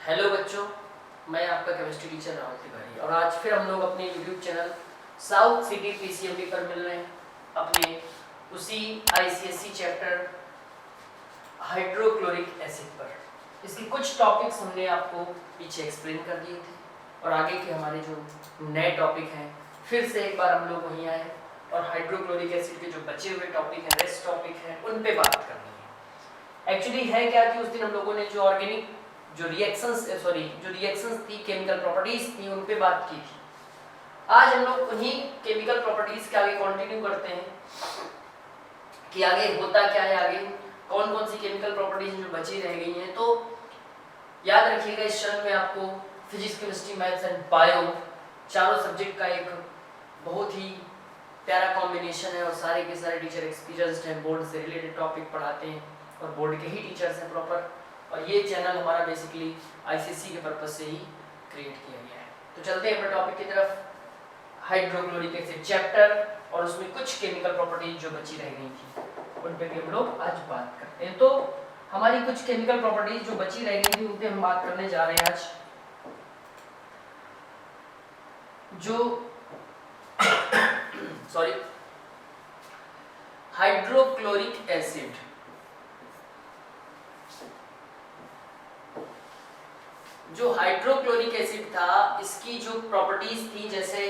Hello बच्चों, मैं आपका केमिस्ट्री टीचर राहुल तिवारी और आज फिर हम लोग अपने YouTube channel south city PCMB पर मिल रहे हैं अपने उसी आईसीएसई चैप्टर हाइड्रोक्लोरिक एसिड पर। इसके कुछ टॉपिक्स हमने आपको पीछे एक्सप्लेन कर दिए थे और आगे के हमारे जो नए टॉपिक हैं फिर से एक बार हम लोग वहीं आए और हाइड्रोक्लोरिक एसिड के जो बचे हुए टॉपिक हैं, रेस्ट टॉपिक हैं, उन पे बात करनी है। एक्चुअली है क्या कि उस दिन हम लोगों ने जो ऑर्गेनिक जो रिएक्शंस थी, केमिकल प्रॉपर्टीज थी, उन पे बात की थी। आज हम लोग उन्हीं केमिकल प्रॉपर्टीज के आगे कंटिन्यू करते हैं कि आगे होता क्या है, आगे कौन कौन सी केमिकल प्रॉपर्टीज जो बची रह गई हैं। तो याद रखिएगा इस चरण में आपको physics, chemistry, maths and bio चारों सब्जेक्ट का एक बहुत ही प्यारा कॉम्बिनेशन है और सारे के सारे टीचर एक्सपीरियंस्ड हैं, बोर्ड से रिलेटेड टॉपिक पढ़ाते हैं और बोर्ड के ही टीचर्स हैं प्रॉपर। और ये चैनल हमारा बेसिकली आईसीएसई के पर्पस से ही क्रिएट किया गया है। तो चलते हैं अपने टॉपिक की तरफ, हाइड्रोक्लोरिक एसिड चैप्टर, और उसमें कुछ केमिकल प्रॉपर्टीज जो बची रह गई थी उन पे भी हम लोग आज बात करते हैं। तो हमारी कुछ केमिकल प्रॉपर्टीज जो बची रह गई थी उन पे हम बात करने जा रहे हैं आज। जो हाइड्रोक्लोरिक एसिड, जो हाइड्रोक्लोरिक एसिड था, इसकी जो प्रॉपर्टीज थी, जैसे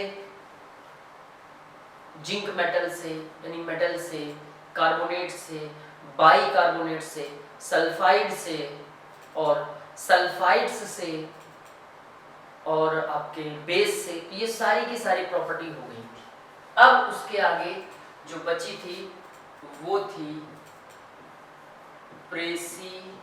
जिंक मेटल से यानी मेटल से, कार्बोनेट से, बाई कार्बोनेट से, सल्फाइड से और सल्फाइड्स से और आपके बेस से, ये सारी की सारी प्रॉपर्टी हो गई थी। अब उसके आगे जो बची थी वो थी प्रेसिपिटेशन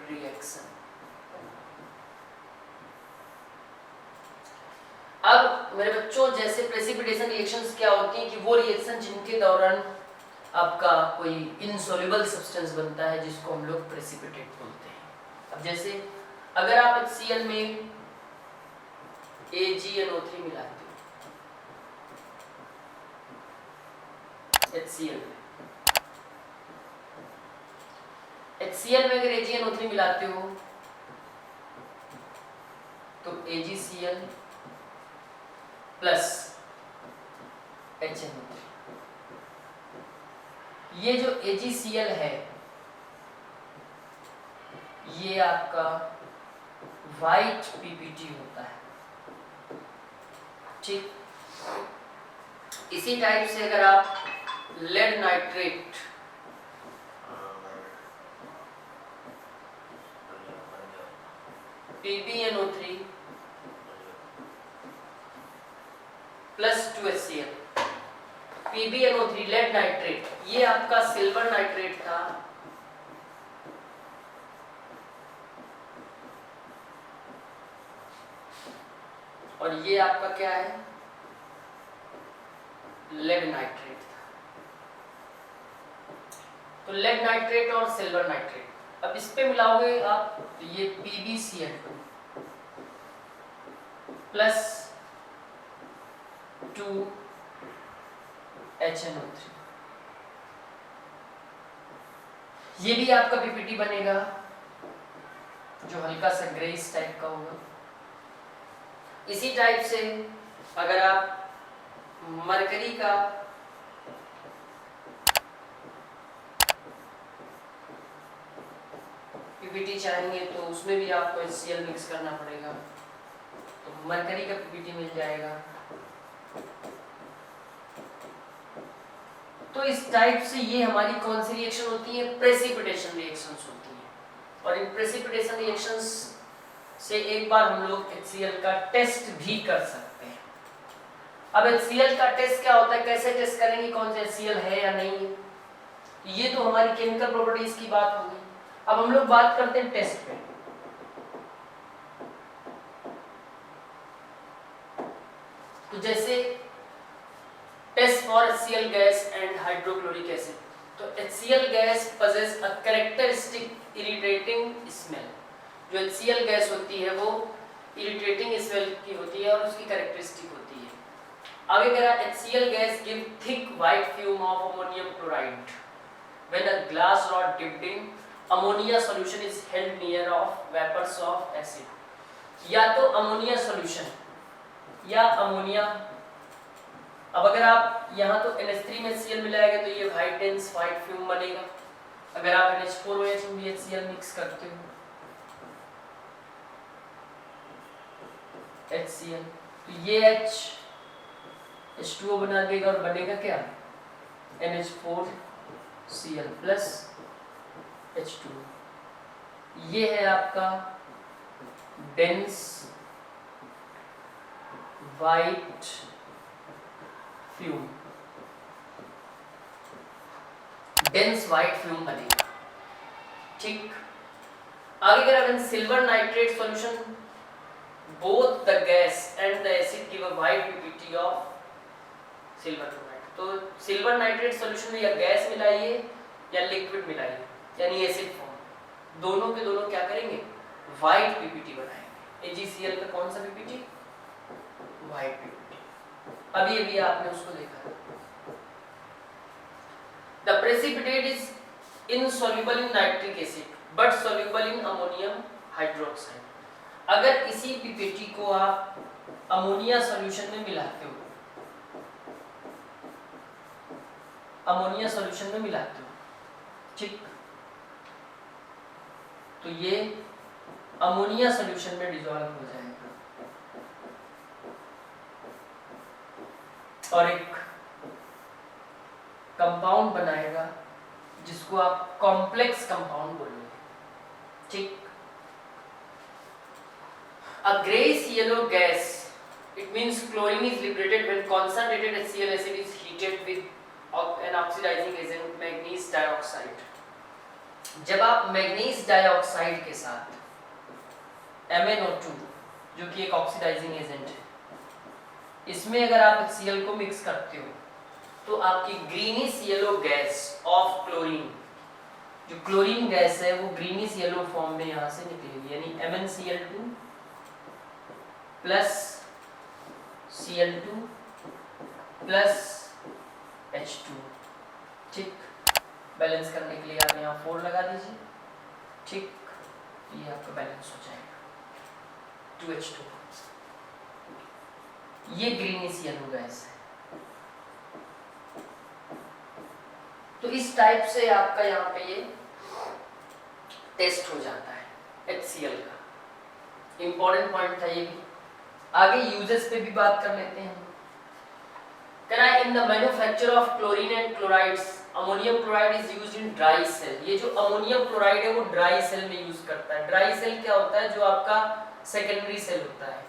रिएक्शन। अब मेरे बच्चों, जैसे प्रेसिपिटेशन रिएक्शंस क्या होती हैं कि वो रिएक्शन जिनके दौरान आपका कोई इनसॉल्युबल सब्सटेंस बनता है जिसको हम लोग प्रेसिपिटेट बोलते हैं। अब जैसे अगर आप HCl में AgNO3 मिलाते हो, HCl में अगर AgNO3 मिलाते हो तो AgCl प्लस HNO3। ये जो AgCl है ये आपका वाइट PPT होता है, ठीक। इसी टाइप से अगर आप lead nitrate PbNO3 plus 2HCl, PbNO3 lead nitrate, ये आपका सिल्वर नाइट्रेट था, और ये आपका क्या है, लेड नाइट्रेट था। तो लेड नाइट्रेट और सिल्वर नाइट्रेट, अब इस पे मिलाओगे आप तो ये PbCl2 प्लस 2HNO3, ये भी आपका PPT बनेगा जो हल्का सा ग्रेइश टाइप का होगा। इसी टाइप से अगर आप मरकरी का PPT चाहेंगे तो उसमें भी आपको HCl मिक्स करना पड़ेगा, तो मरकरी का PPT मिल जाएगा। तो इस टाइप से ये हमारी कौन सी रिएक्शन होती है, प्रेसिपिटेशन रिएक्शंस होती हैं। और इन प्रेसिपिटेशन रिएक्शंस से एक बार हम लोग HCl का टेस्ट भी कर सकते हैं। अब HCl का टेस्ट क्या होता है, कैसे टेस्ट करेंगे कौन सा HCl है या नहीं, ये तो हमारी केमिकल प्रॉपर्टीज की बात होगी। अब हम लोग बात करते हैं टेस्ट पे। तो जैसे test for HCl gas and hydrochloric acid, तो HCl gas possess a characteristic irritating smell। जो HCl गैस होती है वो इरिटेटिंग स्मेल की होती है और उसकी कैरेक्टरिस्टिक होती है। आगे कह रहा है HCl gas give thick white fume of ammonium chloride when a glass rod dipped in ammonia solution is held near of vapours of acid. या तो अमोनिया सॉल्यूशन या अमोनिया, अब अगर आप यहाँ तो NH3 में HCl मिलाएंगे तो ये व्हाइट डेंस व्हाइट फ्यूम बनेगा। अगर आप NH4OH में भी HCl मिक्स करते हो HCl तो ये H2O बना देगा और बनेगा क्या NH4Cl प्लस H2O। ये है आपका dense white fume, dense white fume बनेगा। ठीक, आगे कह रहा है silver nitrate solution both the gas and the acid give a white ppt of silver chloride। तो सिल्वर नाइट्रेट सॉल्यूशन में या गैस मिलाइए या लिक्विड मिलाइए यानी एसिड फॉर्म, दोनों के दोनों क्या करेंगे व्हाइट पीपीटी बनाएंगे। AgCl का कौन सा पीपीटी व्हाइट पीपीटी। अभी अभी आपने उसको देखा है। The precipitate is insoluble in nitric acid but soluble in ammonium hydroxide। अगर इसी पीपीटी को आप अमोनिया सॉल्यूशन में मिलाते हो, अमोनिया सॉल्यूशन में मिलाते हो, ठीक, तो ये अमोनिया सॉल्यूशन में डिसॉल्व हो जाएगा और एक कंपाउंड बनाएगा जिसको आप कॉम्प्लेक्स कंपाउंड बोलोगे। ठीक, a grayish yellow gas, it means chlorine is liberated when concentrated HCl acid is heated with an oxidizing agent manganese dioxide। जब आप मैग्नीज डाइऑक्साइड के साथ MnO2 जो कि एक ऑक्सीडाइजिंग एजेंट है, इसमें अगर आप HCl को मिक्स करते हो तो आपकी greenish yellow gas off chlorine, जो क्लोरीन गैस है वो ग्रीनिश येलो फॉर्म में यहाँ से निकलेगी यानी MnCl2 plus Cl2 plus H2। ठीक, बैलेंस करने के लिए आप यहाँ 4 लगा दीजिए। ठीक, ये आपका बैलेंस हो जाएगा 2H2। ये ग्रीनिश येलो गैस है। तो इस टाइप से आपका यहाँ पे ये टेस्ट हो जाता है HCl का। इंपॉर्टेंट पॉइंट था ये भी। आगे यूजेस पे भी बात कर लेते हैं। In the manufacture of chlorine and chlorides ammonium chloride is used in dry cell. ये जो अमोनियम क्लोराइड है वो ड्राई सेल में यूज करता है। ड्राई सेल क्या होता है, जो आपका सेकेंडरी सेल होता है।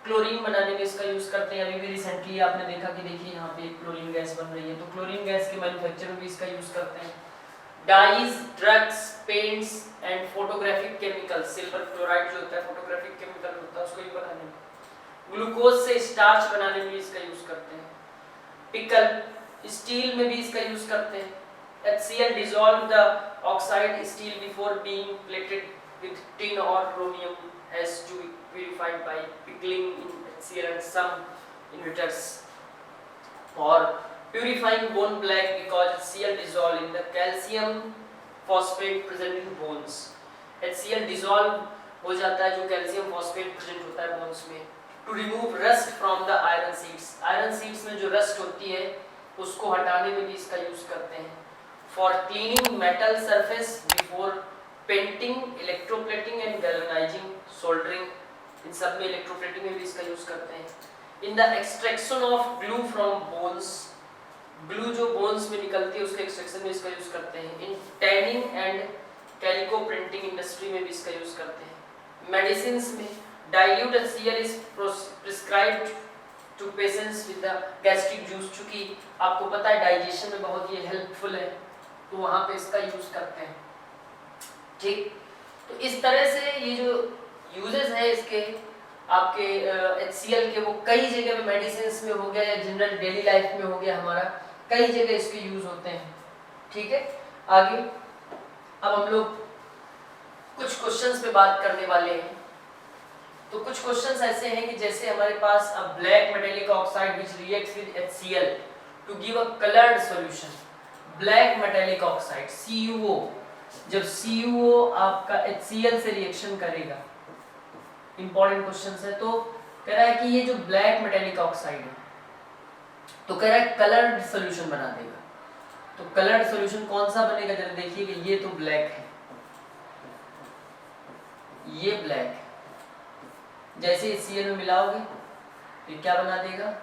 क्लोरीन बनाने में इसका यूज करते हैं। अभी भी रिसेंटली आपने देखा कि देखिए यहाँ पे एक क्लोरीन गैस बन रही है, तो क्लोरीन गैस के मैन्युफैक्चर में भी इसका यूज करते हैं। Dyes, drugs, paints and photographic chemicals, silver chloride जो होता है फोटोग्राफिक केमिकल होता है उसको भी बनाने में। ग्लूकोज से स्टार्च बनाने में भी इसका यूज करते हैं। पिकल, स्टील में भी इसका यूज करते हैं। HCl dissolve the oxide steel before being plated with tin or chromium has to be purified by pickling in HCl and some inhibitors, or purifying bone black because HCl dissolve in the calcium phosphate present in bones। HCl dissolve हो जाता है जो calcium phosphate present होता है bones में। To remove rust from the iron seeds, iron seeds में जो rust होती है उसको हटाने में भी इसका यूज करते हैं। For cleaning metal surface before painting, electroplating and galvanizing, soldering, इन सब में इलेक्ट्रोप्लेटिंग में भी इसका यूज करते हैं। In the extraction of glue from bones, glue जो बोन्स में निकलती है उसके एक्सट्रैक्शन में इसका यूज करते हैं। In tanning and calico printing industry में भी इसका यूज करते हैं। मेडिसिन्स में dilute HCl is prescribed to patients with the gastric juice, चूंकि आपको पता है डाइजेशन में बहुत ये हेल्पफुल है तो वहाँ पे इसका यूज करते हैं। ठीक, तो इस तरह से ये जो यूजेस है इसके आपके HCl के वो कई जगह में मेडिसिन्स में हो गया या जनरल डेली लाइफ में हो गया, हमारा कई जगह इसके यूज होते हैं। ठीक है, आगे अब हम लोग कुछ क्वेश्चंस पे बात करने वाले हैं। तो कुछ क्वेश्चंस ऐसे हैं कि जैसे हमारे पास a black metallic oxide which reacts with HCl to give a coloured solution. Black metallic oxide CuO, जब CuO आपका HCl से रिएक्शन करेगा, इंपॉर्टेंट क्वेश्चंस है। तो कह रहा है कि ये जो ब्लैक मेटेलिक ऑक्साइड है तो कह रहा है कलर्ड सॉल्यूशन बना देगा। तो कलर्ड सॉल्यूशन कौन सा बनेगा, जरा देखिए कि ये तो ब्लैक है, ये ब्लैक है, जैसे HCl में मिलाओगे ये क्या बना देगा,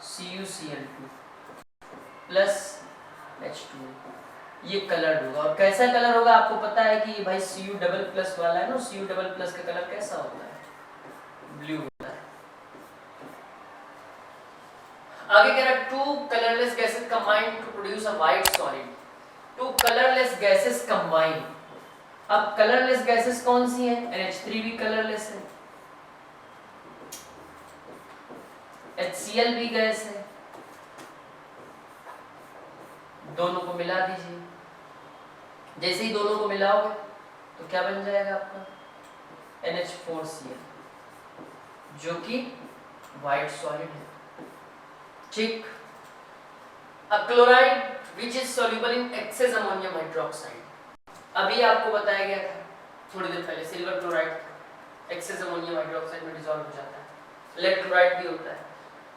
CuCl2 प्लस H2, ये कलर्ड होगा। और कैसा कलर होगा आपको पता है कि भाई Cu डबल प्लस वाला है ना, Cu डबल प्लस का कलर कैसा होता है, ब्लू होता है। आगे कह रहा है two colourless gases combine to produce a white solid. Two colourless gases combine, अब कलरलेस गैसेस कौन सी हैं, NH3 भी कलरलेस है, HCl भी गैस है, दोनों को मिला दीजिए। जैसे ही दोनों को मिलाओगे तो क्या बन जाएगा आपका NH4Cl, जो कि व्हाइट सॉलिड है। ठीक, a chloride which is soluble in excess ammonium hydroxide. अभी आपको बताया गया था थोड़ी देर पहले, silver chloride excess ammonium hydroxide में डिसॉल्व हो जाता है। लेड क्लोराइड भी होता है।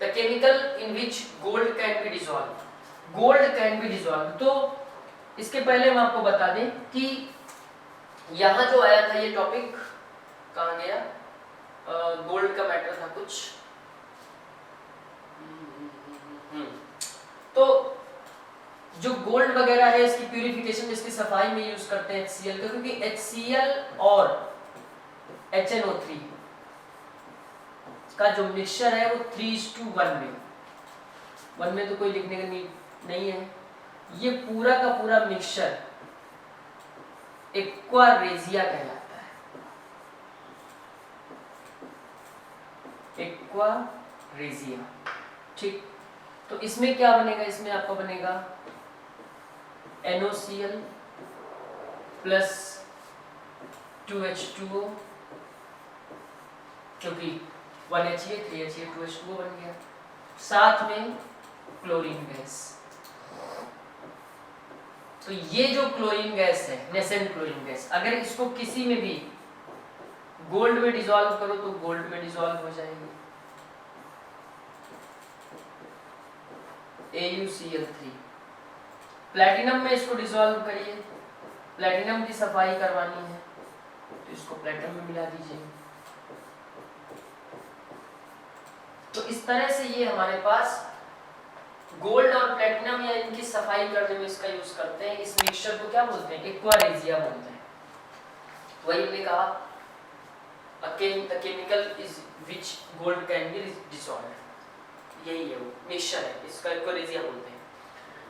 The chemical in which gold can be dissolve, gold can be dissolve. तो इसके पहले हम आपको बता दें कि यहाँ जो आया था ये टॉपिक कहाँ गया, गोल्ड का मैटर था कुछ। तो जो गोल्ड वगैरह है इसकी प्यूरिफिकेशन, इसकी सफाई में यूज करते हैं HCl का, क्योंकि HCl और HNO3 का जो मिक्सचर है वो 3:1 में, 1 में तो कोई लिखने का नहीं है, ये पूरा का पूरा मिक्सचर एक्वारेजिया कहलाता है। एक्वारेजिया, ठीक। तो इसमें क्या बनेगा, इसमें आपका बनेगा NOCl प्लस 2H2O, क्योंकि 1Ha 3Ha 2H2O बन गया, साथ में क्लोरीन गैस। तो ये जो क्लोरीन गैस है, नेसेंट क्लोरीन गैस, अगर इसको किसी में भी गोल्ड में डिसॉल्व करो तो गोल्ड में डिसॉल्व हो जाएगी, AuCl3। प्लैटिनम में इसको डिसॉल्व करिए, प्लैटिनम की सफाई करवानी है तो इसको प्लैटिनम में मिला दीजिए। तो इस तरह से ये हमारे पास गोल्ड और प्लैटिनम या इनकी सफाई करने में इसका यूज करते हैं। इस मिक्सचर को क्या बोलते हैं, एक्वारेजिया बोलते हैं। वही हमने कहा the chemical is which gold can B dissolved, यही है वो मिक्सचर है, इसका एक्वारेजिया बोलते हैं।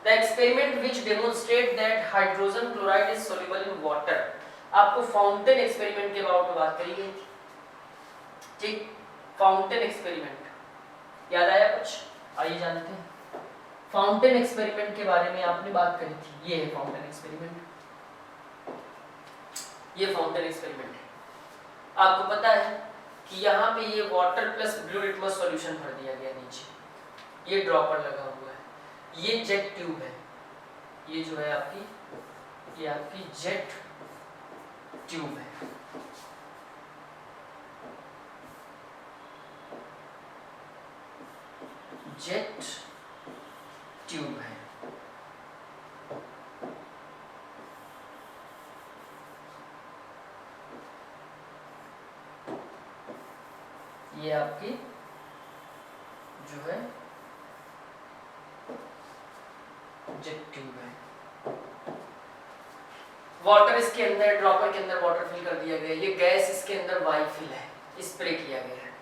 The experiment which demonstrate that hydrogen chloride is soluble in water. आपको फाउंटेन एक्सपेरिमेंट के बारे में बात करी गई थी, ठीक। फाउंटेन एक्सपेरिमेंट याद आया कुछ, आइए जानते हैं। फाउंटेन एक्सपेरिमेंट के बारे में आपने बात करी थी, ये है फाउंटेन एक्सपेरिमेंट, ये फाउंटेन एक्सपेरिमेंट है। आपको पता है कि यहाँ पे ये water plus blue litmus solution भर दिया गया नीचे, ये ड्रॉपर लगा हुआ है, ये जेट ट्यूब है, ये जो है आपकी, ये आपकी जेट ट्यूब है। जेट ट्यूब है। ये आपकी जो है जेट ट्यूब है। वाटर इसके अंदर, ड्रॉपर के अंदर वाटर फिल कर दिया गया, ये गैस इसके अंदर वाई फिल है, स्प्रे किया गया है,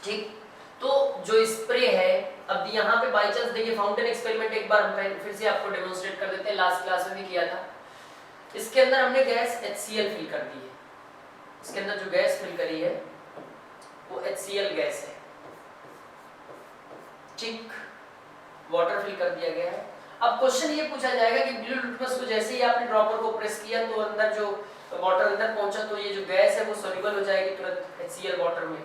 ठीक। तो जो स्प्रे है, अब यहाँ पे बाई चांस देखिए फाउंटेन एक्सपेरिमेंट एक बार हम फिर से आपको डेमोन्स्ट्रेट कर देते हैं, लास्ट क्लास में भी किया था। इसके अंदर हमने गैस HCl फिल कर दी है, इसके अंदर जो गैस फिल करी है वो HCl गैस है, ठीक। वाटर फिल कर दिया गया है। अब क्वेश्चन ये पूछा जाएगा कि ब्लू लिटमस को जैसे ही आपने ड्रॉपर को प्रेस किया तो अंदर जो तो वाटर अंदर पहुंचा तो ये जो गैस है वो सॉल्युबल हो जाएगी तुरंत HCl वाटर में।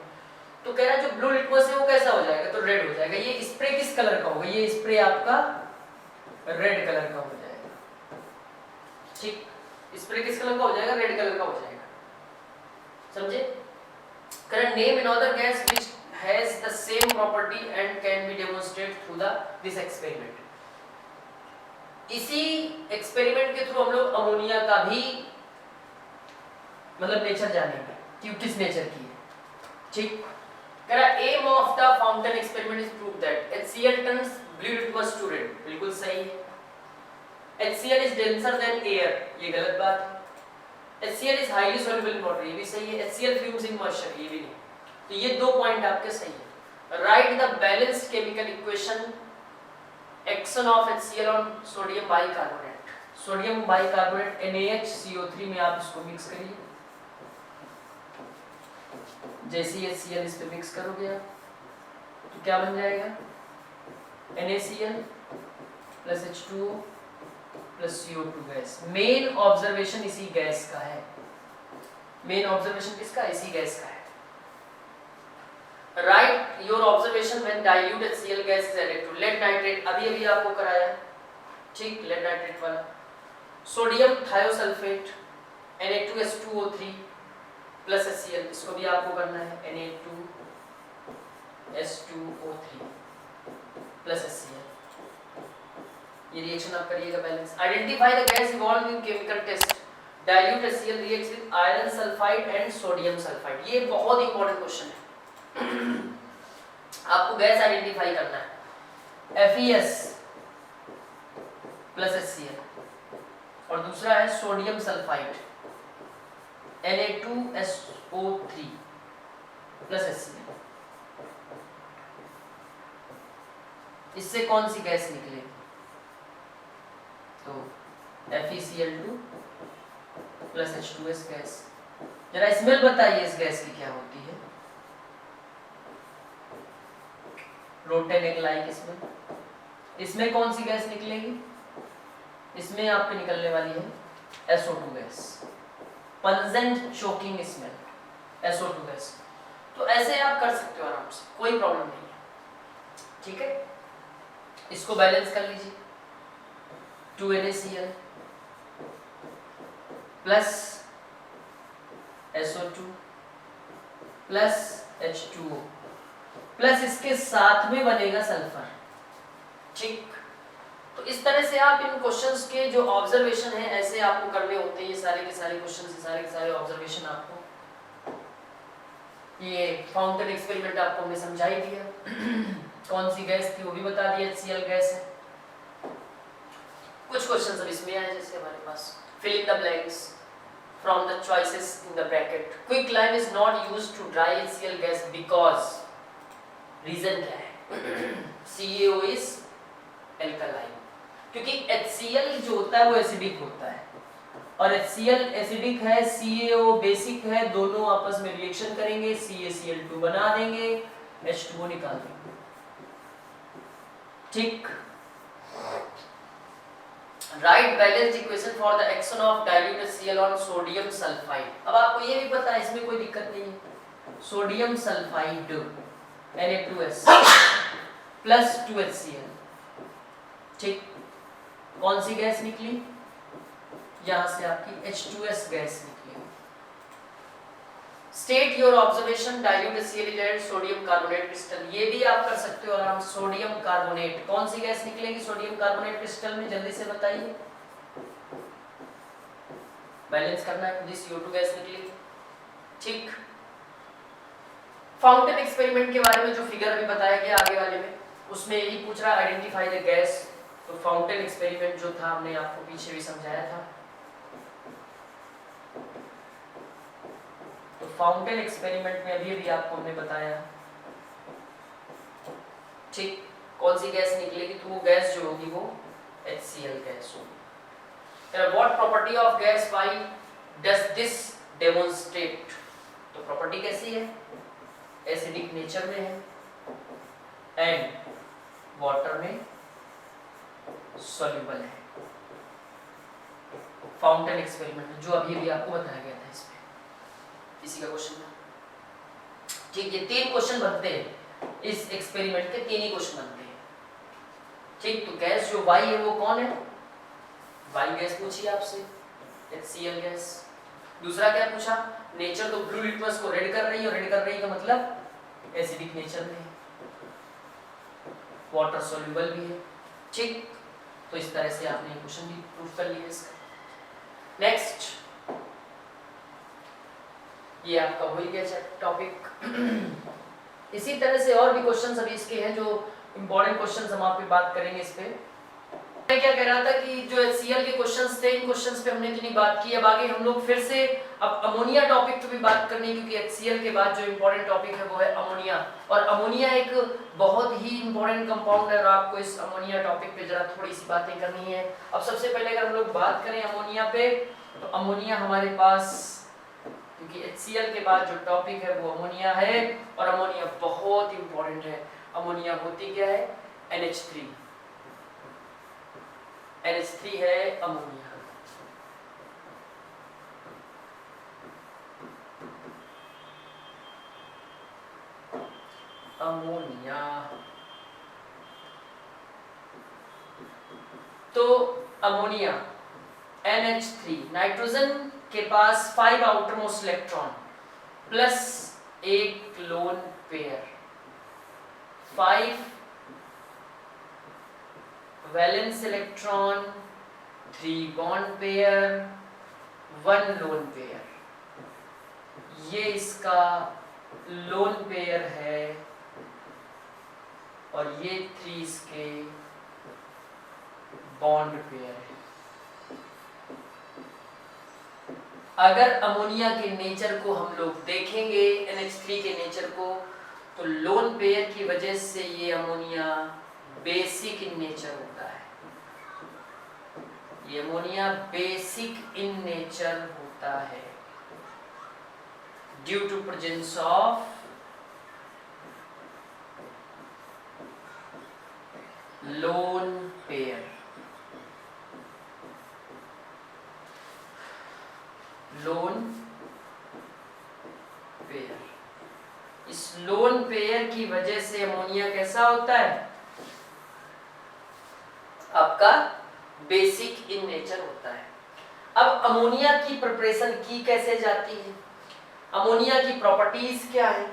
तो कह रहा है जो ब्लू लिटमस है वो कैसा हो जाएगा, तो रेड हो जाएगा। ये स्प्रे किस कलर का होगा, ये स्प्रे आपका रेड कलर का हो जाएगा। ठीक, स्प्रे किस कलर का हो जाएगा, रेड कलर का हो जाएगा, समझे। Correct. Name another gas which has the same property and can be demonstrate through this experiment. इसी एक्सपेरिमेंट के थ्रू हम लोग अमोनिया का भी मतलब नेचर जानेंगे कि किस नेचर की है। ठीक, करा aim of the fountain experiment is prove that HCl turns blue litmus to red, बिल्कुल सही है। HCl is denser than air, ये गलत बात है। HCl is highly soluble in water, ये भी सही है। HCl फ्यूम्स इन मॉइस्चर, ये भी नहीं। तो ये 2 पॉइंट आपके सही है। Right the balanced chemical equation action of HCl on sodium bicarbonate. Sodium bicarbonate NaHCO3 में आप इसको मिक्स करिए। जैसे ही HCl इस पे मिक्स करोगे आप तो क्या बन जाएगा, NaCl plus H2O plus CO2 gas. Main observation इसी गैस का है। मेन ऑब्जर्वेशन किसका, इसी गैस का है। Write your observation when dilute HCl gas is added to lead nitrate, अभी अभी आपको कराया। ठीक, लेड नाइट्रेट वाला। Sodium thiosulphate Na2H2O3 plus HCl, इसको भी आपको करना है Na2H2O3 प्लस HCl। ये रिएक्शन आप करिएगा balance. Identify the gas evolve in chemical test. Dilute HCl reacts with iron sulphide and sodium sulphide. ये बहुत इंपॉर्टेंट क्वेश्चन है। आपको गैस आइडेंटिफाई करना है, FeS प्लस HCl और दूसरा है sodium sulphide Na2SO3 plus HCl। इससे कौन सी गैस निकलेगी, तो FeCl2 प्लस H2S गैस। जरा स्मेल बताइए इस गैस की क्या होती है, रोटेनिक लाइक स्मेल। इसमें कौन सी गैस निकलेगी, इसमें आपके निकलने वाली है SO2 gas, pungent choking smell SO2 gas. तो ऐसे आप कर सकते हो आराम से, कोई प्रॉब्लम नहीं है। ठीक है, इसको बैलेंस कर लीजिए। 2 NaCl plus SO2 plus H2O plus इसके साथ में बनेगा सल्फर। ठीक, तो इस तरह से आप इन क्वेश्चंस के जो ऑब्जर्वेशन है ऐसे आपको करने होते हैं। ये सारे के सारे क्वेश्चंस, सारे के सारे ऑब्जर्वेशन आपको, ये फाउंटेन एक्सपेरिमेंट आपको हमने समझा ही दिया। कौन सी गैस थी वो भी बता दिया, HCl गैस है। कुछ क्वेश्चंस अब इसमें आए, जैसे हमारे पास fill in the blanks from the choices in the bracket. Quick lime is not used to dry HCl gas because, reason क्या है, CaO इज एल्कलाइन, क्योंकि HCl जो होता है वो एसिडिक होता है और HCl एसिडिक है, CaO बेसिक है, दोनों आपस में रिएक्शन करेंगे, CaCl2 बना देंगे, H2O निकाल देंगे। ठीक, right balanced equation for the action of dilute HCl on sodium sulphide. अब आपको ये भी पता है, इसमें कोई दिक्कत नहीं है। Sodium sulphide Na2S plus 2HCl। ठीक, कौन सी गैस निकली, यहां से आपकी H2S गैस निकली। State your observation dilute HCl and sodium carbonate crystal, ये भी आप कर सकते हो आराम। सोडियम कार्बोनेट, कौन सी गैस निकलेगी सोडियम कार्बोनेट क्रिस्टल में, जल्दी से बताइए। बैलेंस करना है, खुद CO2 गैस निकलेगी। ठीक, फाउंटेन एक्सपेरिमेंट के बारे में जो फिगर अभी बताया गया आगे वाले में, उसमें यही पूछ रहा है आइडेंटिफाई द गैस। तो फाउंटेन एक्सपेरिमेंट जो था हमने आपको पीछे भी समझाया था। तो फाउंटेन एक्सपेरिमेंट में अभी आपको हमने बताया, ठीक, कौन सी गैस निकलेगी, तो वो गैस जो होगी वो HCl गैस होगी। What property of gas by does this demonstrate, तो प्रॉपर्टी कैसी है, एसिडिक नेचर में है एंड वाटर में सॉल्युबल है। फाउंटेन एक्सपेरिमेंट जो अभी भी आपको बताया गया था इसमें, इसी का क्वेश्चन था। ठीक, ये 3 क्वेश्चन बनते हैं इस एक्सपेरिमेंट के, 3 ही क्वेश्चन बनते हैं। ठीक, तो गैस जो वाई है वो कौन है? वाई गैस पूछी आपसे, HCl गैस। दूसरा क्या पूछा? नेचर तो ब्लू लिटमस को रेड कर रही है, और रेड कर रही का मतलब एसिडिक नेचर में है, वाटर सॉल्युबल भी है। ठीक, तो इस तरह से आपने क्वेश्चन भी प्रूव कर लिया इसका। नेक्स्ट, ये आपका हो ही गया टॉपिक। इसी तरह से और भी क्वेश्चंस अभी इसके हैं जो इंपॉर्टेंट क्वेश्चंस हम आप पे बात करेंगे इस पे। मैं क्या कह रहा था कि जो HCl के क्वेश्चंस थे, इन क्वेश्चंस पे हमने इतनी बात की, अब आगे हम लोग फिर से अब अमोनिया टॉपिक पे भी बात करनी है, क्योंकि HCl के बाद जो इंपॉर्टेंट टॉपिक है वो है अमोनिया। और अमोनिया एक बहुत ही इंपॉर्टेंट कंपाउंड है, और आपको इस अमोनिया टॉपिक पे जरा थोड़ी सी बातें करनी है। अब सबसे पहले अगर हम लोग बात करें अमोनिया पे, तो अमोनिया हमारे पास, क्योंकि HCl के बाद जो टॉपिक है वो अमोनिया है, और अमोनिया बहुत इंपॉर्टेंट है। अमोनिया होती क्या है? NH3। NH3 है अमोनिया। अमोनिया तो अमोनिया NH3, नाइट्रोजन के पास 5 आउटरमोस्ट इलेक्ट्रॉन प्लस एक lone pair, 5 valence electron, 3 bond pair, 1 lone pair. ये इसका लोन पेयर है, और ये 3 इसके बॉन्ड पेयर है। अगर अमोनिया के नेचर को हम लोग देखेंगे, NH3 के नेचर को, तो लोन पेयर की वजह से ये अमोनिया बेसिक इन नेचर होता है। ये अमोनिया बेसिक इन नेचर होता है due to presence of lone pair. Lone pair, इस लोन पेयर की वजह से अमोनिया कैसा होता है? आपका बेसिक इन नेचर होता है। अब अमोनिया की प्रिपरेशन की कैसे जाती है, अमोनिया की प्रॉपर्टीज क्या है?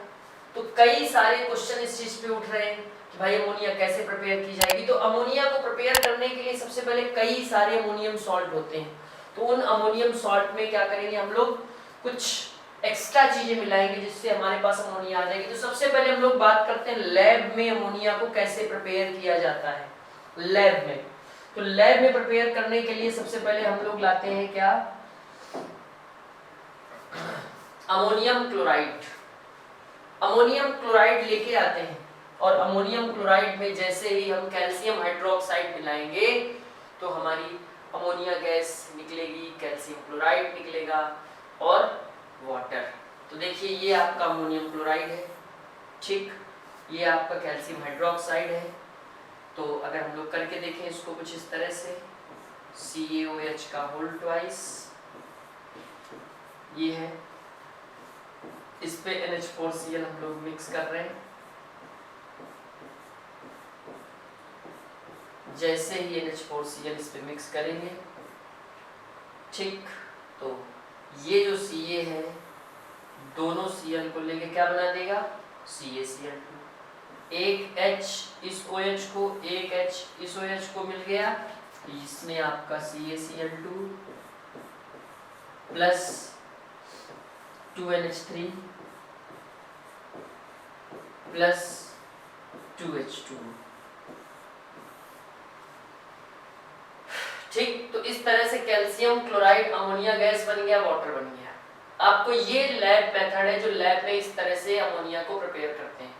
तो कई सारे क्वेश्चन इस चीज पे उठ रहे हैं कि भाई अमोनिया कैसे प्रिपेयर की जाएगी। तो अमोनिया को प्रिपेयर करने के लिए सबसे पहले कई सारे अमोनियम सॉल्ट होते हैं, तो उन अमोनियम सॉल्ट में क्या करेंगे हम लोग, कुछ एक्स्ट्रा चीजें मिलाएंगे जिससे हमारे पास अमोनिया आ जाएगी। तो सबसे पहले हम लोग बात करते हैं लैब में अमोनिया को कैसे प्रिपेयर किया जाता है। लैब में, तो लैब में प्रिपेयर करने के लिए सबसे पहले हम लोग लाते हैं क्या, अमोनियम क्लोराइड। अमोनियम क्लोराइड लेके आते हैं, और अमोनियम क्लोराइड में जैसे ही हम कैल्शियम हाइड्रोक्साइड मिलाएंगे तो हमारी अमोनिया गैस निकलेगी, कैल्शियम क्लोराइड निकलेगा और वाटर। तो देखिए ये आपका अमोनियम क्लोराइड है, ठीक, ये आपका कैल्शियम हाइड्रोक्साइड है। तो अगर हम लोग करके देखें इसको कुछ इस तरह से, CaOH का होल ट्वाइस, ये है, इस पे NH4Cl हम लोग मिक्स कर रहे हैं। जैसे ही NH4Cl इस पे मिक्स करेंगे, ठीक, तो ये जो Ca है दोनों Cl को लेके क्या बना देगा, CaCl2। एक H इस OH को, एक H इस OH को मिल गया, इसमें आपका CaCl2 plus 2NH3 plus 2H2। ठीक, तो इस तरह से कैल्शियम क्लोराइड अमोनिया गैस बन गया, वाटर बन गया। आपको ये लैब मेथड है जो लैब में इस तरह से अमोनिया को प्रिपेयर करते हैं।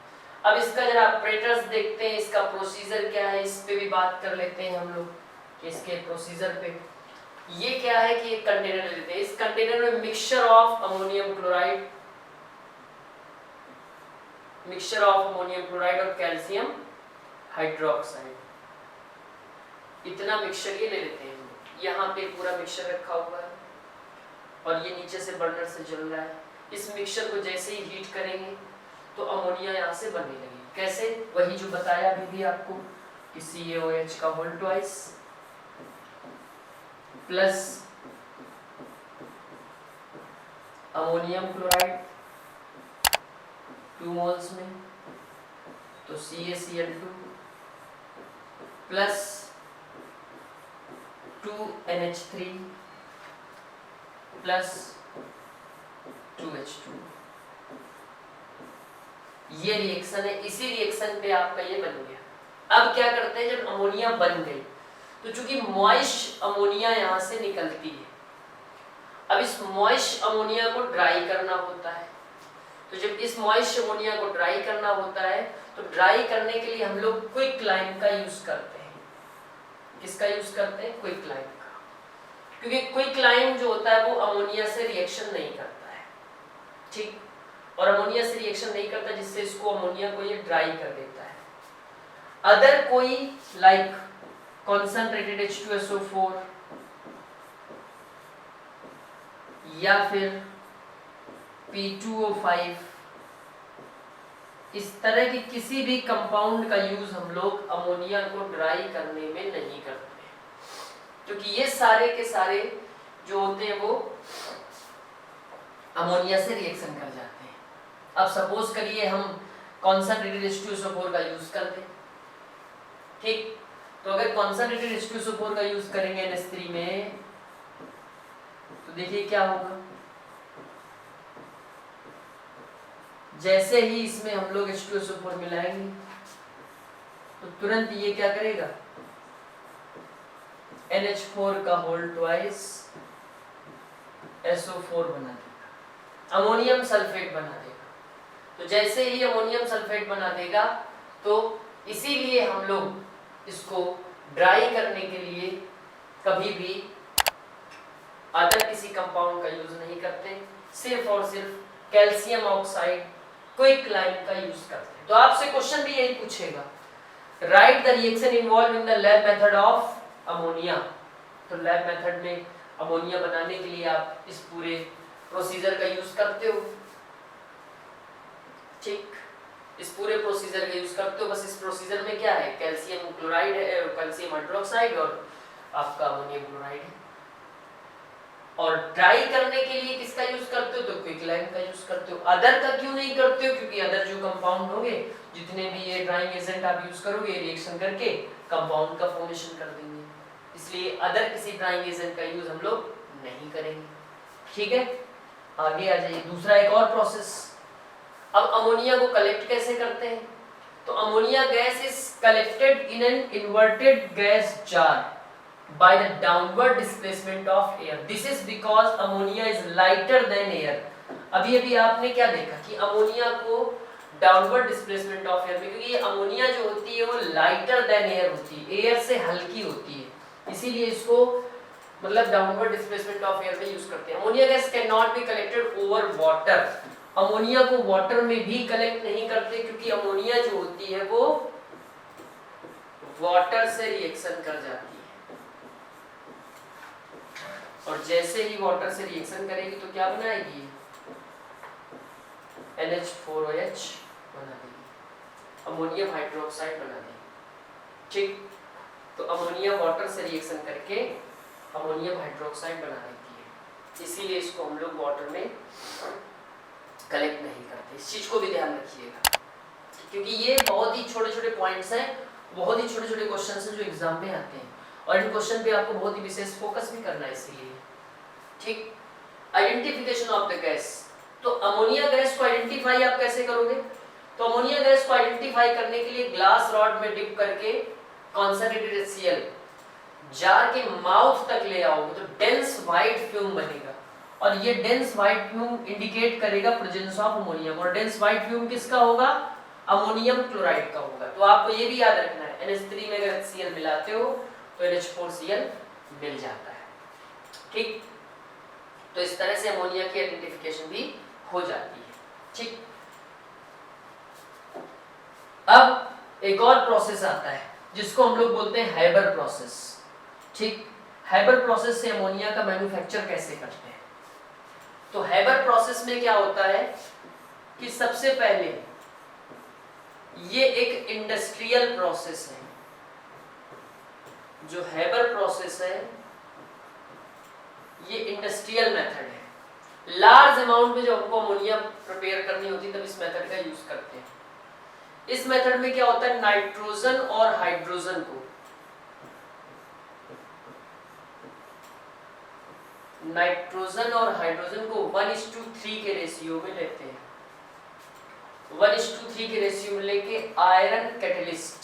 अब इसका जरा ऑपरेटर्स देखते हैं, इसका प्रोसीजर क्या है, इस पे भी बात कर लेते हैं हम लोग। इसके प्रोसीजर पे ये क्या है कि एक कंटेनर लेते हैं, इस कंटेनर में mixture of ammonium chloride, mixture of ammonium chloride और कैल्शियम हाइड्रोक्साइड, इतना मिक्सचर ये ले लेते हैं। यहाँ यहाँ पे पूरा मिक्सचर रखा हुआ है और ये नीचे से बर्नर से जल रहा है। इस मिक्सचर को जैसे ही हीट करेंगे तो अमोनिया यहाँ से बनने लगेगी। कैसे? वही जो बताया अभी भी आपको कि CaOH का whole twice plus ammonium chloride 2 moles में, तो CaCl2 plus 2NH3 plus 2H2। ये रिएक्शन है, इसी रिएक्शन पे आपका ये बन गया। अब क्या करते हैं, जब अमोनिया बन गई तो चूंकि मॉइस्ट अमोनिया यहाँ से निकलती है, अब इस मॉइस्ट अमोनिया को ड्राई करना होता है। तो जब इस मॉइस्ट अमोनिया को ड्राई करना होता है तो ड्राई करने के लिए हम लोग क्विक लाइम का यूज करते हैं। किसका यूज करते हैं? क्विक लाइम का, क्योंकि क्विक लाइम जो होता है वो अमोनिया से रिएक्शन नहीं करता है, ठीक, और अमोनिया से रिएक्शन नहीं करता, जिससे इसको अमोनिया को ये ड्राई कर देता है। अदर कोई लाइक कॉन्सेंट्रेटेड H2SO4 या फिर P2O5, इस तरह की किसी भी कंपाउंड का यूज हम लोग अमोनिया को ड्राई करने में नहीं करते, क्योंकि ये सारे के सारे जो होते हैं वो अमोनिया से रिएक्शन कर जाते हैं। अब सपोज करिए हम कॉन्सेंट्रेटेड H2SO4 का यूज कर दें, ठीक, तो अगर कॉन्सेंट्रेटेड H2SO4 का यूज करेंगे NH3 में तो देखिए क्या होगा। जैसे ही इसमें हम लोग H2SO4 मिलाएंगे तो तुरंत ये क्या करेगा, NH4 का होल ट्वाइस SO4 बना देगा, अमोनियम सल्फेट बना देगा। तो जैसे ही अमोनियम सल्फेट बना देगा तो इसीलिए हम लोग इसको ड्राई करने के लिए कभी भी अदर किसी कंपाउंड का यूज नहीं करते, सिर्फ और सिर्फ कैल्शियम ऑक्साइड क्विक लाइम का यूज करते हैं। तो आपसे क्वेश्चन भी यही पूछेगा, right the reaction involve in the lab method of ammonia. तो लैब मेथड में अमोनिया बनाने के लिए आप इस पूरे प्रोसीजर का यूज करते हो, ठीक, इस पूरे प्रोसीजर का यूज करते हो। बस इस प्रोसीजर में क्या है, कैल्शियम क्लोराइड है, कैल्शियम हाइड्रोक्साइड और आपका अमोनियम क्लोराइड है। और ड्राई करने के लिए किसका यूज करते हो, तो क्विक लाइम का यूज करते हो। अदर का क्यों नहीं करते हो, क्योंकि अदर जो कंपाउंड होंगे, जितने भी ये ड्राइंग एजेंट आप यूज करोगे, रिएक्शन करके कंपाउंड का फॉर्मेशन कर देंगे, इसलिए अदर किसी ड्राइंग एजेंट का यूज हम लोग नहीं करेंगे, ठीक है। आगे आ जाइए, दूसरा एक और प्रोसेस। अब अमोनिया को कलेक्ट कैसे करते हैं, तो ammonia gas is collected in an inverted gas jar by the downward displacement of air. This is because ammonia is lighter than air. अभी अभी आपने क्या देखा कि अमोनिया को डाउनवर्ड डिस्प्लेसमेंट ऑफ एयर में, क्योंकि ये अमोनिया जो होती है वो लाइटर देन एयर होती है, एयर से हल्की होती है, इसीलिए इसको मतलब डाउनवर्ड डिस्प्लेसमेंट ऑफ एयर में यूज करते हैं। Ammonia gas can not be collected over water. Ammonia को वाटर में भी कलेक्ट नहीं करते, क्योंकि अमोनिया जो होती है वो वाटर से रिएक्शन कर जाती है, और जैसे ही वाटर से रिएक्शन करेगी तो क्या बनाएगी, NH4OH बना देगी, अमोनियम हाइड्रोक्साइड बना देगी, ठीक। तो अमोनिया वाटर से रिएक्शन करके अमोनियम हाइड्रोक्साइड बना देती है, इसीलिए इसको हम लोग वाटर में कलेक्ट नहीं करते। इस चीज को भी ध्यान रखिएगा, क्योंकि ये बहुत ही छोटे छोटे पॉइंट्स हैं, बहुत ही छोटे छोटे क्वेश्चन हैं जो एग्जाम में आते हैं, और इन क्वेश्चन पे आपको बहुत ही विशेष फोकस भी करना है, इसीलिए, ठीक। आइडेंटिफिकेशन ऑफ द गैस, तो अमोनिया गैस को आइडेंटिफाई आप कैसे करोगे, तो अमोनिया गैस को आइडेंटिफाई करने के लिए ग्लास रॉड में डिप करके कॉन्सेंट्रेटेड HCl जार के माउथ तक ले आओगे तो डेंस व्हाइट फ्यूम बनेगा, और ये डेंस व्हाइट फ्यूम इंडिकेट करेगा प्रेजेंस ऑफ अमोनियम, और डेंस व्हाइट फ्यूम किसका होगा, अमोनियम क्लोराइड का होगा। तो आपको ये भी याद रखना है, NH3 में अगर HCl मिलाते हो तो NH4Cl मिल जाता है, ठीक। तो इस तरह से अमोनिया की आइडेंटिफिकेशन भी हो जाती है, ठीक। अब एक और प्रोसेस आता है जिसको हम लोग बोलते हैं हैबर प्रोसेस, ठीक। हैबर प्रोसेस से अमोनिया का मैन्युफैक्चर कैसे करते हैं। तो हैबर प्रोसेस में क्या होता है कि सबसे पहले ये एक इंडस्ट्रियल प्रोसेस है। जो हैबर प्रोसेस है ये इंडस्ट्रियल मेथड है। लार्ज अमाउंट में जो हमको अमोनिया प्रिपेयर करनी होती है तब इस मेथड का यूज करते हैं। इस मेथड में क्या होता है, नाइट्रोजन और हाइड्रोजन को हाइड्रोजन को 1:3 के रेशियो में लेते हैं। 1:3 के रेशियो में लेके आयरन कैटलिस्ट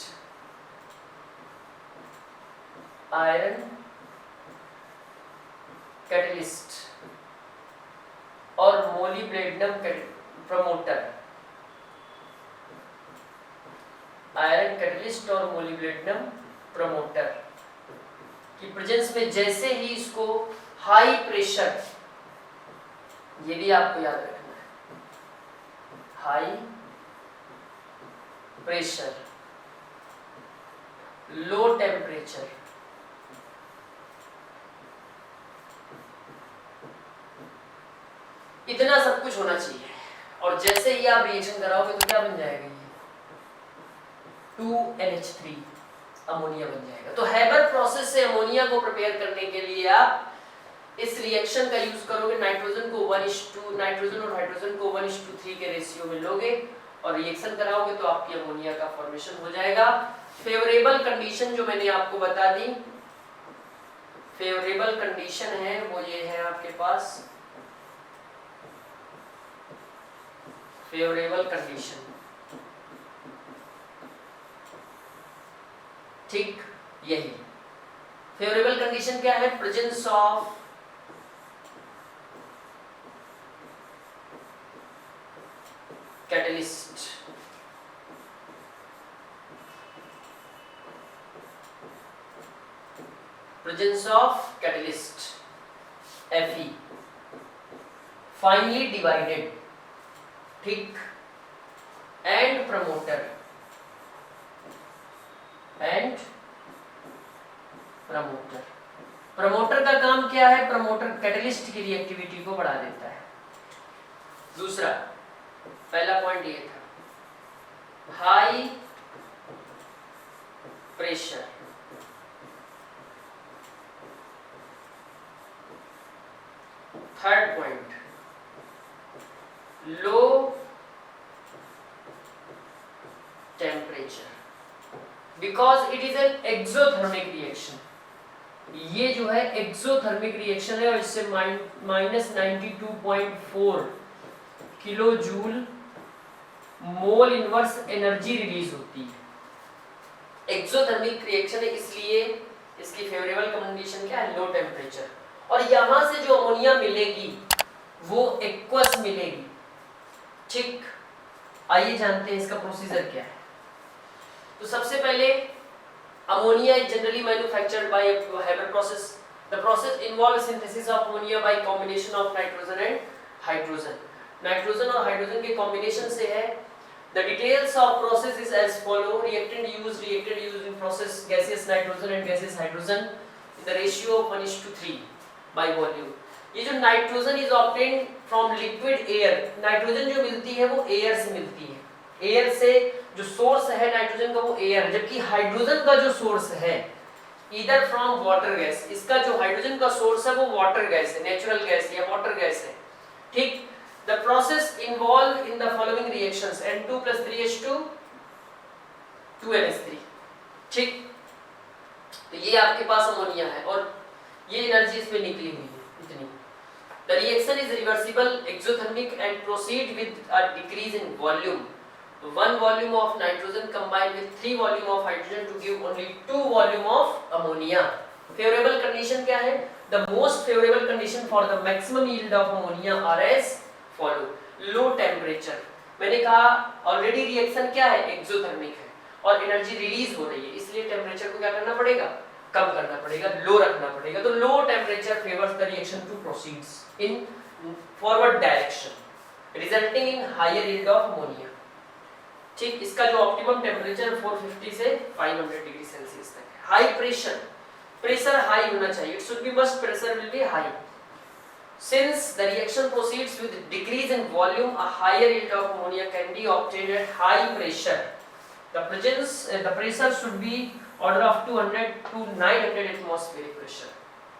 और मोलिब्डेनम प्रमोटर, आयरन कैटलिस्ट और मोलिब्डेनम प्रमोटर की प्रेजेंस में जैसे ही इसको हाई प्रेशर, ये भी आपको याद रखना है, हाई प्रेशर लो टेम्परेचर, इतना सब कुछ होना चाहिए। और जैसे ही आप रिएक्शन कराओगे तो क्या बन जाएगा, ये 2NH3 अमोनिया बन जाएगा। तो हैबर प्रोसेस से अमोनिया को प्रिपेयर करने के लिए आप इस रिएक्शन का यूज करोगे। नाइट्रोजन और हाइड्रोजन को 1:3 के रेशियो में लोगे और रिएक्शन कराओगे तो आपकी अमोनिया का फॉर्मेशन हो जाएगा। फेवरेबल कंडीशन जो मैंने आपको बता दी, फेवरेबल कंडीशन है वो ये है आपके पास, फेवरेबल कंडीशन, ठीक, यही फेवरेबल कंडीशन क्या है, presence of catalyst, presence of catalyst Fe finely divided, ठीक, and promoter प्रमोटर का काम क्या है, प्रमोटर कैटलिस्ट की रिएक्टिविटी को बढ़ा देता है। दूसरा, पहला पॉइंट ये था, high pressure, third point, low temperature, because it is an exothermic reaction. ये जो है एक्सोथर्मिक रिएक्शन है और इससे -92.4 kilo joule mole inverse energy release होती है। एक्सोथर्मिक रिएक्शन है इसलिए इसकी फेवरेबल कंडीशन क्या है, लो टेम्परेचर। और यहां से जो अमोनिया मिलेगी वो एक्वस मिलेगी, ठीक। आइए जानते हैं इसका प्रोसीजर क्या है। तो सबसे पहले ammonia is generally manufactured by a Haber process. The process involves synthesis of ammonia by combination of nitrogen and hydrogen. Nitrogen और हाइड्रोजन के कॉम्बिनेशन से है। The details of process is as follow: reactant used in process gaseous nitrogen and gaseous hydrogen in the ratio of 1:3 by volume. ये जो nitrogen is obtained from liquid air, nitrogen जो मिलती है वो air से मिलती है। एयर से जो सोर्स है नाइट्रोजन का वो एयर, जबकि हाइड्रोजन का जो सोर्स है ईदर फ्रॉम वाटर गैस, इसका जो हाइड्रोजन का सोर्स है वो वाटर गैस है, नेचुरल गैस या वाटर गैस है, ठीक। The process involve in the following reactions N2 + 3H2 2NH3, ठीक। तो ये आपके पास अमोनिया है और ये एनर्जी इसमें निकली हुई है इतनी। The reaction is reversible exothermic and proceed with a decrease in volume. 1 volume of nitrogen combined with 3 volume of hydrogen to give only 2 volume of ammonia. Favorable condition क्या है? The most favorable condition for the maximum yield of ammonia are as follow. Low temperature. मैंने कहा already reaction क्या है, exothermic है और energy release हो रही है, इसलिए टेम्परेचर को क्या करना पड़ेगा, कम करना पड़ेगा, लो रखना पड़ेगा। तो low temperature favours the reaction to proceeds in forward direction, resulting in higher yield of ammonia, इसका जो ऑप्टिमम टेम्परेचर 450 से 500 डिग्री सेल्सियस तक है। हाई प्रेशर प्रेशर हाई होना चाहिए, it should be must pressure will be high. Since the reaction proceeds with decrease in volume, a higher yield of ammonia can be obtained at high pressure. The pressure should be order of 200 to 900 atmospheric pressure.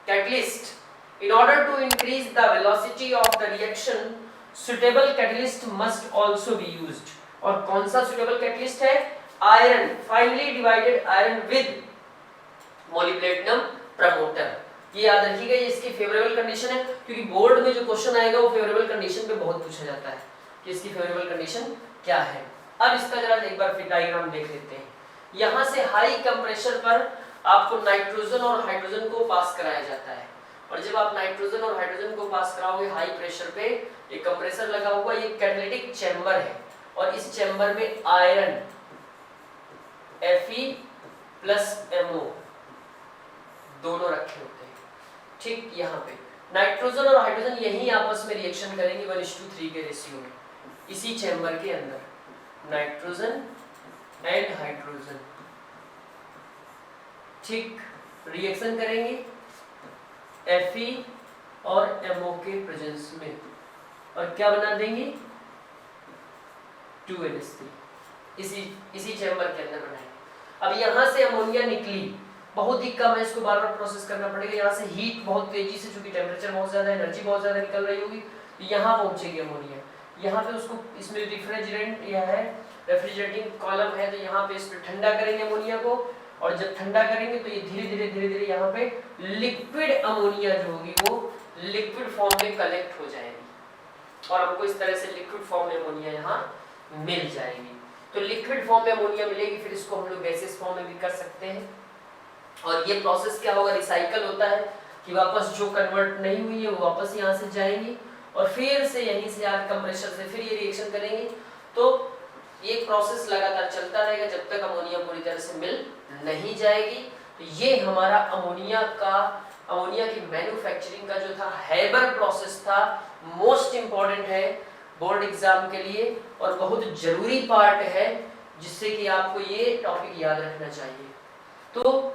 Catalyst. In order to increase the velocity of the reaction, suitable catalyst must also be used. और कौन सा suitable catalyst है? Iron, finely divided iron with molybdenum promoter. ये याद रखिएगा, ये इसकी favourable condition है, क्योंकि बोर्ड में जो क्वेश्चन आएगा वो फेवरेबल कंडीशन पे बहुत पूछा जाता है कि इसकी फेवरेबल कंडीशन क्या है. अब इसका जरा एक बार फिर डायग्राम देख लेते हैं. यहाँ से हाई कंप्रेशर पर आपको नाइट्रोजन और हाइड्रोजन को पास कराया जाता है, और जब आप नाइट्रोजन और हाइड्रोजन को पास कराओगे हाई प्रेशर पे, ये कंप्रेसर लगा हुआ, ये कैटालिटिक चैम्बर है, और इस चैम्बर में आयरन Fe प्लस MO दोनों रखे होते हैं. ठीक, यहाँ पे नाइट्रोजन और हाइड्रोजन यही आपस में रिएक्शन करेंगे 1:3 के रेशियो में, इसी चैम्बर के अंदर नाइट्रोजन एंड हाइड्रोजन. ठीक, रिएक्शन करेंगे Fe और MO के प्रेजेंस में, और क्या बना देंगे 2NH3, इसी चैम्बर के अंदर बनाएंगे. अब यहाँ से अमोनिया निकली, बहुत ही कम है, इसको बार बार प्रोसेस करना पड़ेगा. यहाँ से हीट बहुत तेजी से, चूंकि टेम्परेचर बहुत ज्यादा, एनर्जी बहुत ज्यादा निकल रही होगी, यहाँ पहुंचेगी अमोनिया. यहाँ पे उसको, इसमें रेफ्रिजरेंट यह है, रेफ्रिजरेटिंग कॉलम है, तो यहाँ पे इस पे ठंडा करेंगे अमोनिया को, और जब ठंडा करेंगे तो ये धीरे धीरे यहाँ पे लिक्विड अमोनिया जो होगी वो लिक्विड फॉर्म में कलेक्ट हो जाएगी, और हमको इस तरह से लिक्विड फॉर्म में अमोनिया यहाँ मिल जाएगी. तो लिक्विड फॉर्म में अमोनिया मिलेगी, फिर इसको हम लोग गैसेस फॉर्म में भी कर सकते हैं. और ये प्रोसेस क्या होगा, रिसाइकल होता है कि वापस जो कन्वर्ट नहीं हुई है वो वापस यहाँ से जाएंगी, और फिर से यहीं से आगे कंप्रेशर से फिर ये रिएक्शन करेंगे. तो ये प्रोसेस लगातार चलता रहेगा जब तक अमोनिया पूरी तरह से मिल नहीं जाएगी. तो ये हमारा अमोनिया की मैन्युफैक्चरिंग का जो था हैबर प्रोसेस था, मोस्ट इम्पॉर्टेंट है बोर्ड एग्जाम के लिए, और बहुत जरूरी पार्ट है, जिससे कि आपको ये टॉपिक याद रखना चाहिए. तो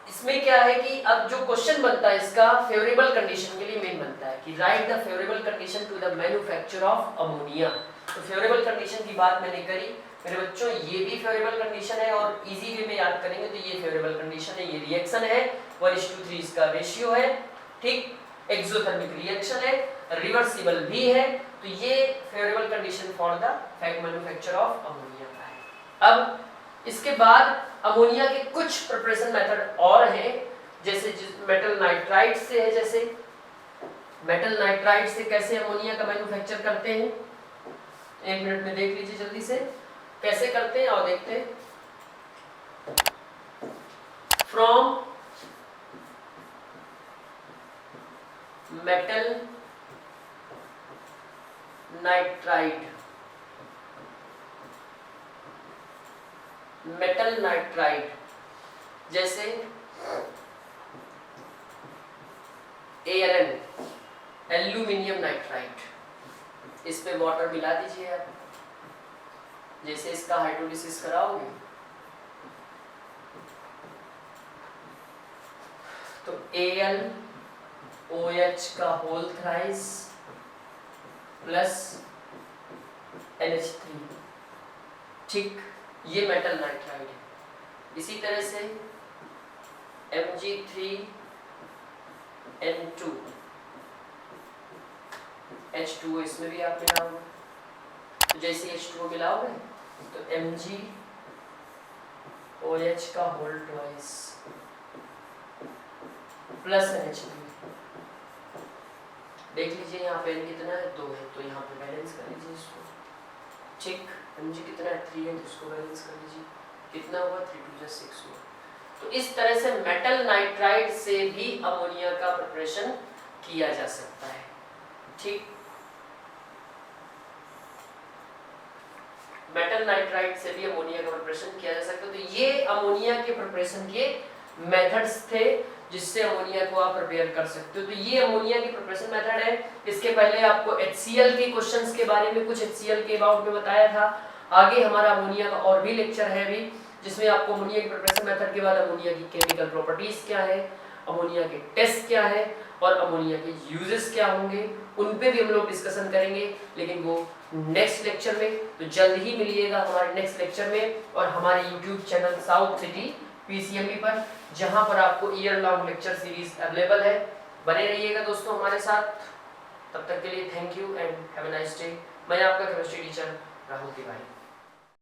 इसमें क्या है कि अब जो क्वेश्चन बनता है इसका फेवरेबल कंडीशन के लिए मेन बनता है कि write the favourable condition to the manufacture of ammonia. तो फेवरेबल कंडीशन की बात मैंने करी मेरे बच्चों, ये भी फेवरेबल कंडीशन है, और इजी वे में याद करेंगे तो ये फेवरेबल कंडीशन है, ये रिएक्शन है, 1:3 इसका रेशियो है. ठीक, एक्सोथर्मिक रिएक्शन है, रिवर्सिबल भी है, तो ये favourable condition for the manufacture of ammonia का है. अब इसके बाद अमोनिया के कुछ प्रिपरेशन मेथड और हैं, जैसे मेटल नाइट्राइड से है, जैसे मेटल नाइट्राइड से कैसे अमोनिया का मैन्युफैक्चर करते हैं, 1 मिनट में देख लीजिए जल्दी से कैसे करते हैं, और देखते हैं. From metal nitride, metal nitride जैसे ALN, एल्यूमिनियम नाइट्राइड, इसमें वाटर मिला दीजिए आप, जैसे इसका हाइड्रोलिसिस कराओगे तो AlOH का होल थ्राइस प्लस NH3. ठीक, ये मेटल नाइट्राइड है. इसी तरह से Mg3N2 H2O इसमें भी आप मिलाओगे, तो जैसे H2O मिलाओगे तो MgOH का होल ट्वाइस प्लस NH3. देख लीजिए यहाँ पे N कितना है, 2 है, तो यहाँ पे बैलेंस कर लीजिए इसको. ठीक, Mg कितना है, 3 है, तो इसको बैलेंस कर लीजिए, कितना हुआ 3 2 6 हुआ. तो इस तरह से मेटल नाइट्राइड से भी अमोनिया का प्रिपरेशन किया जा सकता है. ठीक, मेटल नाइट्राइड से भी अमोनिया का प्रिपरेशन किया जा सकता है. तो ये अमोनिया के प्रिपरेशन के मेथड्स थे जिससे अमोनिया को आप प्रिपेयर कर सकते हो. तो ये अमोनिया की प्रिपरेशन मेथड है. इसके पहले आपको HCl के क्वेश्चंस के बारे में, कुछ HCl के अबाउट में बताया था. आगे हमारा अमोनिया का और भी लेक्चर है अभी, जिसमें आपको अमोनिया की प्रिपरेशन मेथड के बाद अमोनिया की केमिकल प्रॉपर्टीज क्या है, अमोनिया के टेस्ट क्या है और अमोनिया के यूजेस क्या होंगे, उन पे भी हम लोग डिस्कशन करेंगे, लेकिन वो नेक्स्ट लेक्चर में। तो जल्द ही मिलिएगा हमारे नेक्स्ट लेक्चर में और हमारे YouTube channel south city PCMB पर, जहां पर आपको year long lecture series available है। बने रहिएगा दोस्तों हमारे साथ। तब तक के लिए thank you and have a nice day. मैं आपका केमिस्ट्री टीचर राहुल तिवारी।